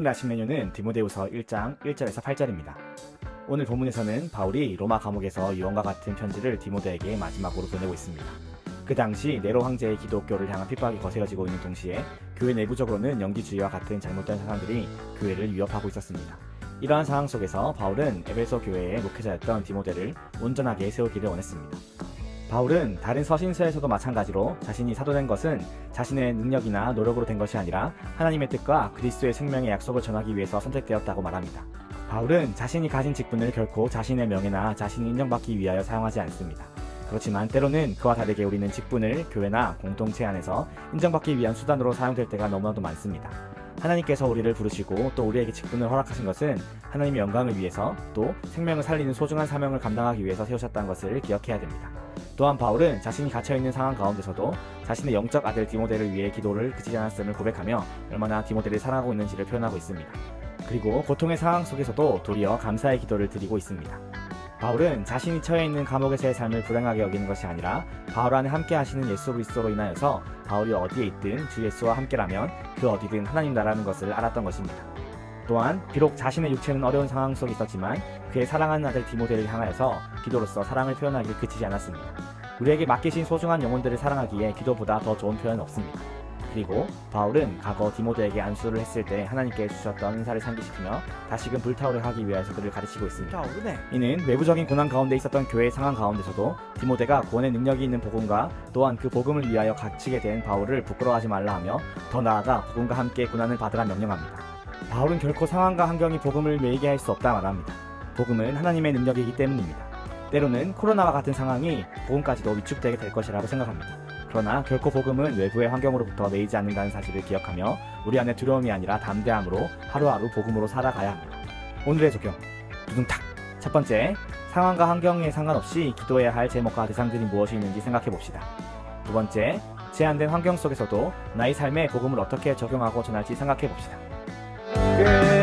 오늘 아침 메뉴는 디모데후서 1장 1절에서 8절입니다. 오늘 본문에서는 바울이 로마 감옥에서 유언과 같은 편지를 디모데에게 마지막으로 보내고 있습니다. 그 당시 네로 황제의 기독교를 향한 핍박이 거세져지고 있는 동시에 교회 내부적으로는 영지주의와 같은 잘못된 사상들이 교회를 위협하고 있었습니다. 이러한 상황 속에서 바울은 에베소 교회의 목회자였던 디모데를 온전하게 세우기를 원했습니다. 바울은 다른 서신서에서도 마찬가지로 자신이 사도된 것은 자신의 능력이나 노력으로 된 것이 아니라 하나님의 뜻과 그리스도의 생명의 약속을 전하기 위해서 선택되었다고 말합니다. 바울은 자신이 가진 직분을 결코 자신의 명예나 자신이 인정받기 위하여 사용하지 않습니다. 그렇지만 때로는 그와 다르게 우리는 직분을 교회나 공동체 안에서 인정받기 위한 수단으로 사용될 때가 너무나도 많습니다. 하나님께서 우리를 부르시고 또 우리에게 직분을 허락하신 것은 하나님의 영광을 위해서 또 생명을 살리는 소중한 사명을 감당하기 위해서 세우셨다는 것을 기억해야 됩니다. 또한 바울은 자신이 갇혀있는 상황 가운데서도 자신의 영적 아들 디모데를 위해 기도를 그치지 않았음을 고백하며 얼마나 디모데를 사랑하고 있는지를 표현하고 있습니다. 그리고 고통의 상황 속에서도 도리어 감사의 기도를 드리고 있습니다. 바울은 자신이 처해 있는 감옥에서의 삶을 불행하게 여기는 것이 아니라 바울 안에 함께 하시는 예수 그리스도로 인하여서 바울이 어디에 있든 주 예수와 함께라면 그 어디든 하나님 나라는 것을 알았던 것입니다. 또한 비록 자신의 육체는 어려운 상황 속에 있었지만 그의 사랑하는 아들 디모데를 향하여서 기도로서 사랑을 표현하기를 그치지 않았습니다. 우리에게 맡기신 소중한 영혼들을 사랑하기에 기도보다 더 좋은 표현은 없습니다. 그리고 바울은 과거 디모데에게 안수를 했을 때 하나님께 주셨던 은사를 상기시키며 다시금 불타오르게 하기 위해서 그를 가르치고 있습니다. 이는 외부적인 고난 가운데 있었던 교회의 상황 가운데서도 디모데가 구원의 능력이 있는 복음과 또한 그 복음을 위하여 갇히게 된 바울을 부끄러워하지 말라 하며 더 나아가 복음과 함께 고난을 받으라 명령합니다. 바울은 결코 상황과 환경이 복음을 매이게 할 수 없다 말합니다. 복음은 하나님의 능력이기 때문입니다. 때로는 코로나와 같은 상황이 복음까지도 위축되게 될 것이라고 생각합니다. 그러나 결코 복음은 외부의 환경으로부터 매이지 않는다는 사실을 기억하며 우리 안에 두려움이 아니라 담대함으로 하루하루 복음으로 살아가야 합니다. 오늘의 적용 두둥탁! 첫 번째, 상황과 환경에 상관없이 기도해야 할 제목과 대상들이 무엇이 있는지 생각해 봅시다. 두 번째, 제한된 환경 속에서도 나의 삶에 복음을 어떻게 적용하고 전할지 생각해 봅시다. 끝!